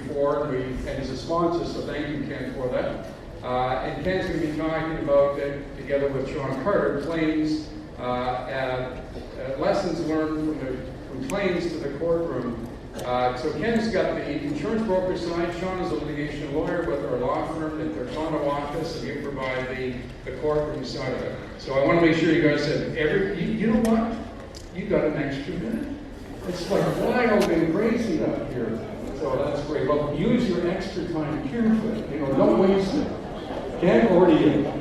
before, and he's a sponsor, so thank you, Ken, for that. And Ken's going to be talking about, together with Sean Carter, claims, lessons learned from claims to the courtroom. So Ken's got the insurance broker side. Sean is a litigation lawyer with our law firm at their Toronto office, and you provide the courtroom side of it. So I want to make sure you guys said you know what? You got an extra minute. It's like wild and crazy out here. So that's great. Well, use your extra time carefully. Don't waste it. Ken, over to you.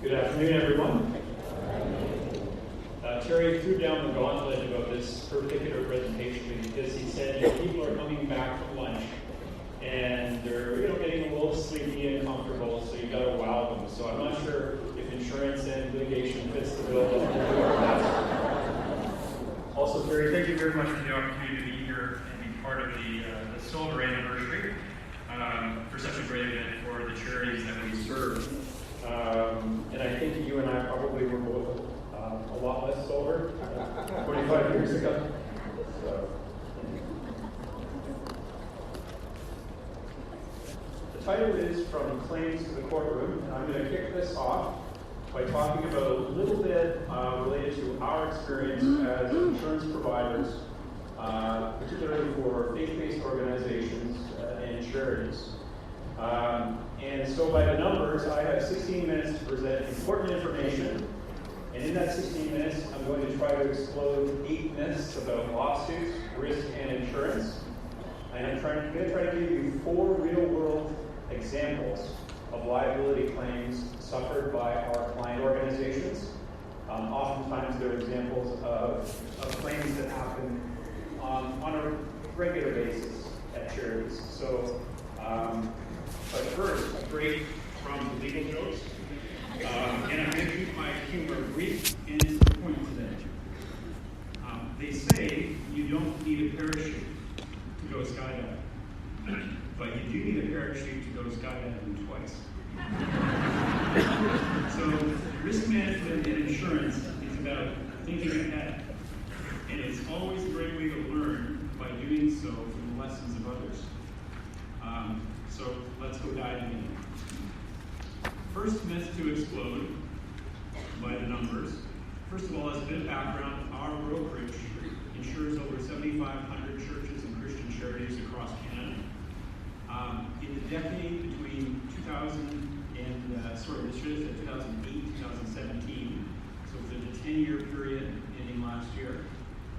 Good afternoon, everyone. Terry threw down the gauntlet about this particular presentation because he said people are coming back from lunch and they're getting a little sleepy and comfortable, so you got to wow them. So I'm not sure if insurance and litigation fits the bill. Also, Terry, thank you very much for the opportunity to be here and be part of the silver anniversary for such a great event for the charities that we serve. And I think you and I probably were both a lot less sober 25 years ago. So. The title is From Claims to the Courtroom, and I'm going to kick this off by talking about a little bit related to our experience as insurance providers, particularly for faith-based organizations and charities. And so by the numbers, I have 16 minutes to present important information. And in that 16 minutes, I'm going to try to explode 8 myths about lawsuits, risk, and insurance. And I'm going to try to give you 4 real-world examples of liability claims suffered by our client organizations. Oftentimes, they're examples of claims that happen on a regular basis at charities. So, but first, a break from the legal jokes. And I'm going to keep my humor brief and to the point today. They say you don't need a parachute to go skydiving, but you do need a parachute to go skydiving twice. So risk management and insurance is about thinking ahead, and it's always a great way to learn by doing so from the lessons of others. So let's go diving in. First myth to explode by the numbers. First of all, as a bit of background, our brokerage insures over 7,500 churches and Christian charities across Canada. In the decade between 2008, 2017, so within the 10-year period ending last year,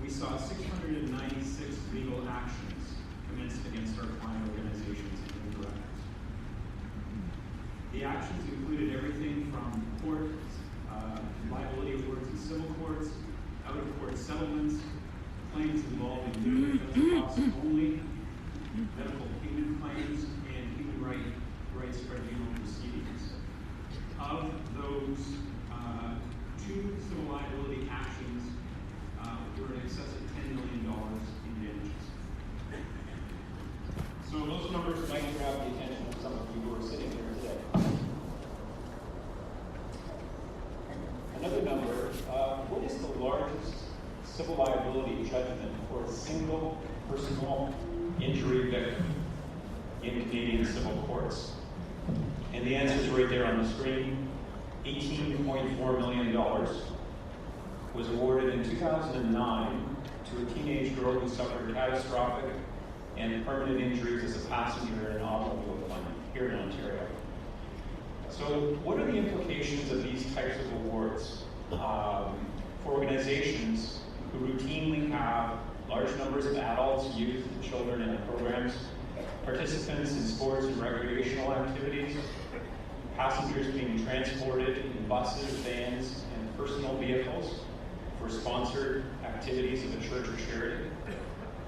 we saw 696 legal actions commenced against our client organizations and directors. The actions included everything from court liability awards in civil courts, out-of-court settlements, claims involving legal defense costs only, medical payment claims, and human rights tribunal proceedings. Of those 2 civil liability actions were in excess of $10 million in damages. So those numbers might grab the attention of some of you who are sitting here today. Another number, what is the largest civil liability judgment for a single personal injury victim in Canadian civil courts? And the answer is right there on the screen. $18.4 million was awarded in 2009 to a teenage girl who suffered catastrophic and permanent injuries as a passenger in an automobile plane here in Ontario. So what are the implications of these types of awards for organizations who routinely have large numbers of adults, youth, and children in their programs, participants in sports and recreational activities, passengers being transported in buses, vans, and personal vehicles for sponsored activities of a church or charity,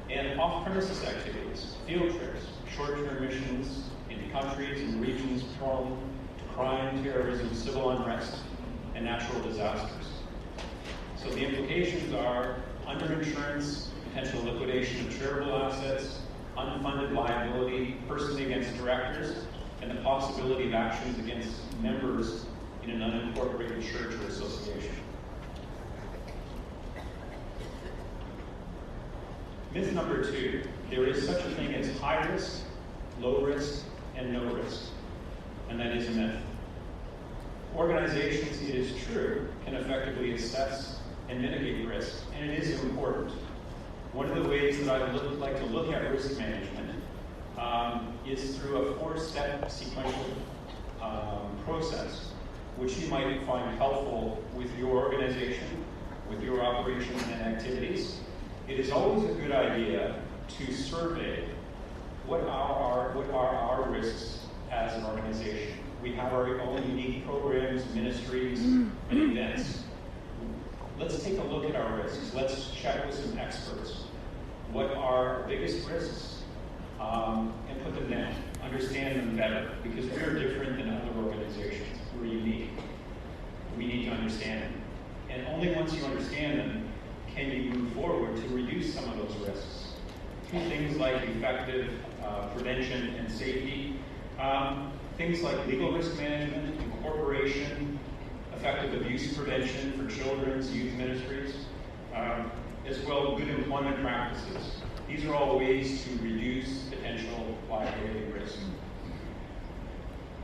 and off-premises activities, field trips, short-term missions into countries and regions prone to crime, terrorism, civil unrest, and natural disasters. So the implications are underinsurance, potential liquidation of charitable assets, unfunded liability, personally against direct directors and the possibility of actions against members in an unincorporated church or association. Myth number 2, there is such a thing as high risk, low risk, and no risk. And that is a myth. Organizations, it is true, can effectively assess and mitigate risk, and it is important. One of the ways that I like to look at risk management is through a 4-step sequential process, which you might find helpful with your organization, with your operations and activities. It is always a good idea to survey what are our risks as an organization. We have our own unique programs, ministries, and events. Let's take a look at our risks. Let's check with some experts. What are our biggest risks? And put them down. Understand them better, because we're different than other organizations. We're unique. We need to understand them. And only once you understand them can you move forward to reduce some of those risks. Through things like effective prevention and safety, things like legal risk management, incorporation, effective abuse prevention for children's youth ministries, as well as good employment practices. These are all ways to reduce potential liability risk.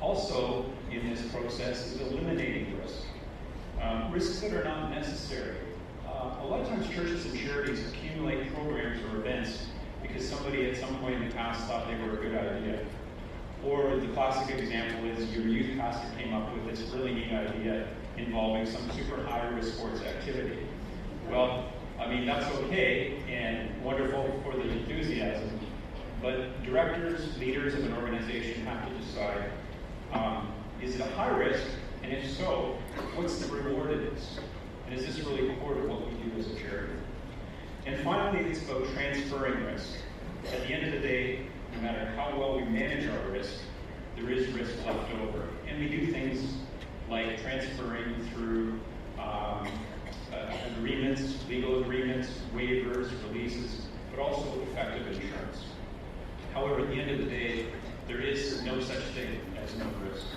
Also, in this process is eliminating risk. Risks that are not necessary. A lot of times churches and charities accumulate programs or events because somebody at some point in the past thought they were a good idea. Or the classic example is your youth pastor came up with this really neat idea involving some super high-risk sports activity. Well, I mean, that's okay and wonderful for the enthusiasm, but directors, leaders of an organization have to decide, is it a high risk? And if so, what's the reward it is? And is this really core to what we do as a charity? And finally, it's about transferring risk. At the end of the day, no matter how well we manage our risk, there is risk left over. And we do things like transferring through agreements, legal agreements, waivers, releases, but also effective insurance. However, at the end of the day, there is no such thing as no risk.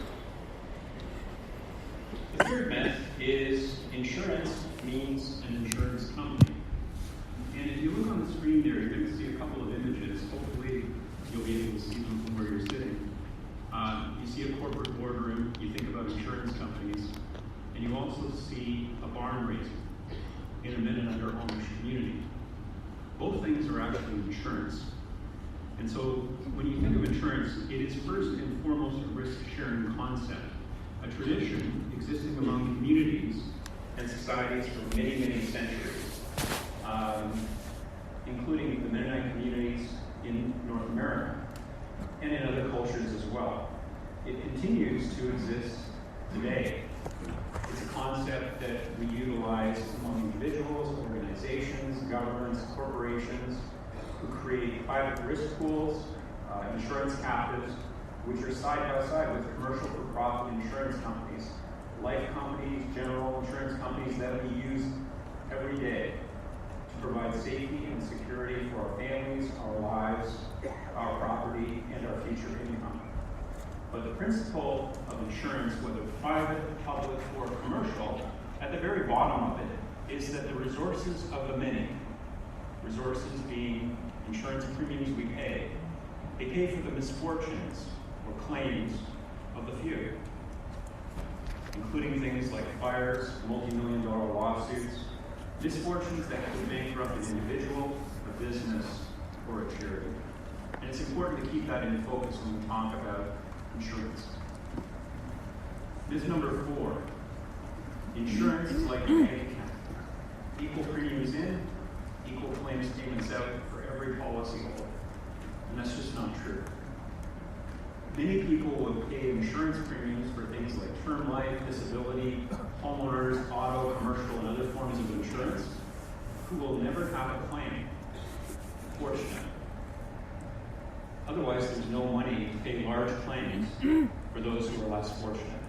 The third myth is insurance means an insurance company. And if you look on the screen there, you're going to see a couple of images. Hopefully, you'll be able to see them from where you're sitting. You see a corporate boardroom, you think about insurance companies, and you also see a barn raising in a Mennonite Amish community. Both things are actually insurance. And so when you think of insurance, it is first and foremost a risk-sharing concept, a tradition existing among communities and societies for many, many centuries, including the Mennonite communities in North America and in other cultures as well. It continues to exist today. It's a concept that we utilize among individuals, organizations, governments, corporations, who create private risk pools, insurance captives, which are side by side with commercial for-profit insurance companies, life companies, general insurance companies that we use every day to provide safety and security for our families, our lives, our property, and our future income. But the principle of insurance, whether private, public, or commercial, at the very bottom of it is that the resources of the many, resources being insurance premiums we pay, they pay for the misfortunes or claims of the few, including things like fires, multi-million-dollar lawsuits, misfortunes that could bankrupt an individual, a business, or a charity. And it's important to keep that in focus when we talk about insurance. Myth number 4, insurance is like a bank account. Equal premiums in, equal claims payments out for every policyholder. And that's just not true. Many people will pay insurance premiums for things like term life, disability, homeowners, auto, commercial, and other forms of insurance, who will never have a claim, fortunately. Otherwise, there's no money to pay large claims for those who are less fortunate.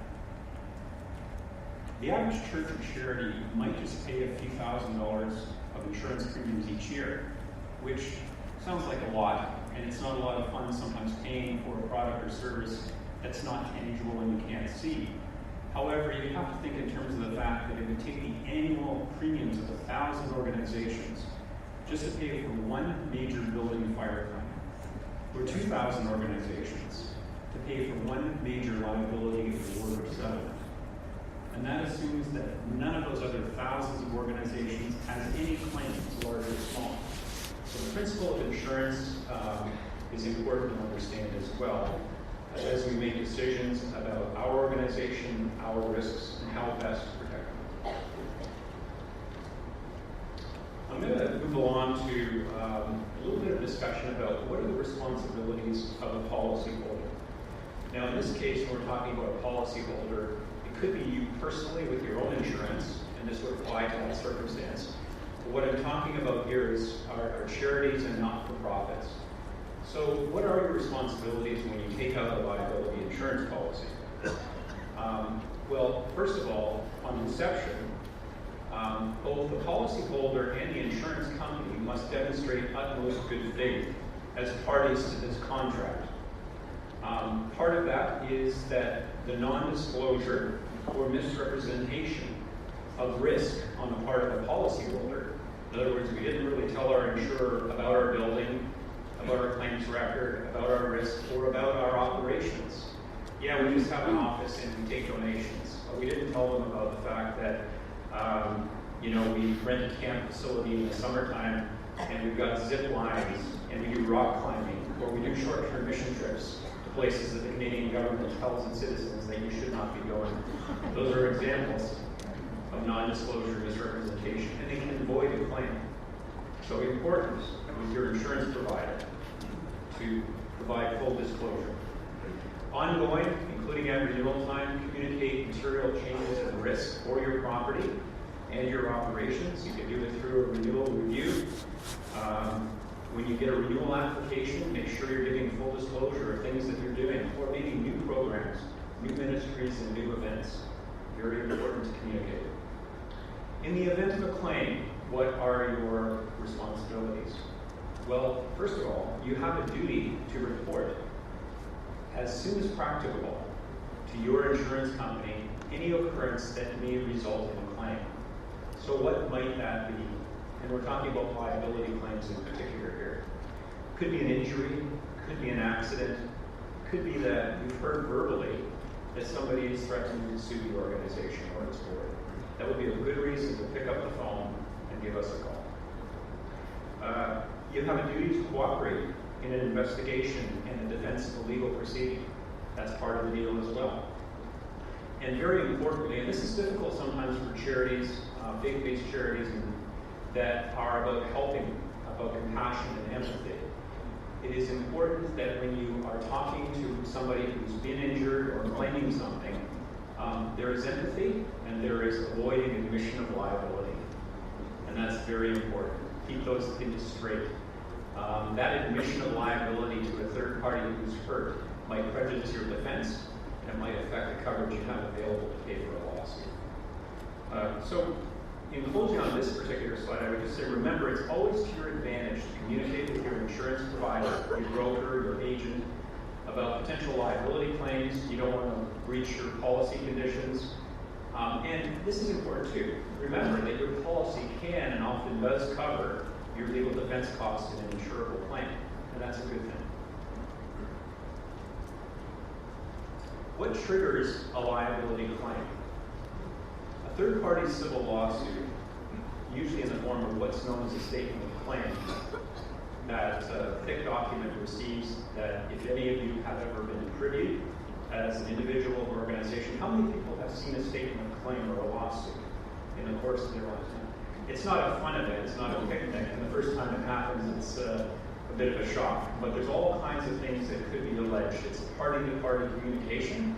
The average church or charity might just pay a few $1,000s of insurance premiums each year, which sounds like a lot, and it's not a lot of fun sometimes paying for a product or service that's not tangible and you can't see. However, you have to think in terms of the fact that if you take the annual premiums of 1,000 organizations just to pay for one major building fire claim, or 2,000 organizations to pay for one major liability award or settlement. And that assumes that none of those other thousands of organizations has any claims, large or small. So the principle of insurance is important to understand as well as we make decisions about our organization, our risks, and how best to protect them. I'm going to move along to a little bit of discussion about what are the responsibilities of a policyholder. Now, in this case, when we're talking about a policyholder, it could be you personally with your own insurance, and this would apply to that circumstance. But what I'm talking about here is our charities and not-for-profits. So what are your responsibilities when you take out a liability insurance policy? Well, first of all, on inception, both the policyholder and the insurance company must demonstrate utmost good faith as parties to this contract. Part of that is that the non-disclosure or misrepresentation of risk on the part of the policyholder. In other words, we didn't really tell our insurer about our building, about our claims record, about our risk, or about our operations. Yeah, we just have an office and we take donations. But we didn't tell them about the fact that, we rent a camp facility in the summertime and we've got zip lines and we do rock climbing, or we do short-term mission trips to places that the Canadian government tells its citizens that you should not be going. Those are examples of non-disclosure misrepresentation, and they can void a claim. So important with your insurance provider to provide full disclosure. Ongoing, including at renewal time, communicate material changes in risk for your property and your operations. You can do it through a renewal review. When you get a renewal application, make sure you're giving full disclosure of things that you're doing, or maybe new programs, new ministries, and new events. Very important to communicate. In the event of a claim, what are your responsibilities? Well, first of all, you have a duty to report as soon as practicable to your insurance company any occurrence that may result in a claim. So what might that be? And we're talking about liability claims in particular here. Could be an injury, could be an accident, could be that you've heard verbally that somebody is threatening to sue the organization or its board. That would be a good reason to pick up the phone and give us a call. You have a duty to cooperate in an investigation and the defense of a legal proceeding. That's part of the deal as well. And very importantly, and this is difficult sometimes for charities, faith-based charities that are about helping, about compassion and empathy. It is important that when you are talking to somebody who's been injured or claiming something, there is empathy and there is avoiding admission of liability. And that's very important. Keep those things straight. That admission of liability to a third party who's hurt might prejudice your defense, and it might affect the coverage you have available to pay for a lawsuit. So, in closing on this particular slide, I would just say, remember, it's always to your advantage to communicate with your insurance provider, your broker, your agent, about potential liability claims. You don't want to breach your policy conditions. And this is important too. Remember that your policy can and often does cover your legal defense costs in an insurable claim, and that's a good thing. What triggers a liability claim? A third-party civil lawsuit, usually in the form of what's known as a statement of claim, that thick document receives that if any of you have ever been privy as an individual or organization, how many people have seen a statement of claim or a lawsuit in the course of their lifetime? It's not a fun event, it's not a picnic, and the first time it happens, it's a bit of a shock. But there's all kinds of things that could be alleged. It's party-to-party communication,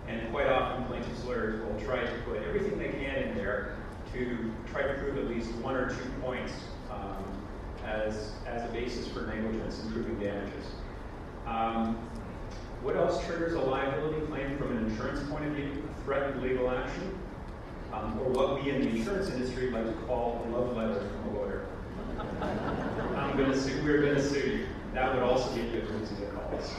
and quite often plaintiffs' lawyers will try to put everything they can in there to try to prove at least 1 or 2 points as a basis for negligence and proving damages. What else triggers a liability claim from an insurance point of view? Threatened legal action, or what we in the insurance industry like to call a love letter from a lawyer. I'm going to sue, we're going to sue you. That would also be a good reason to call us.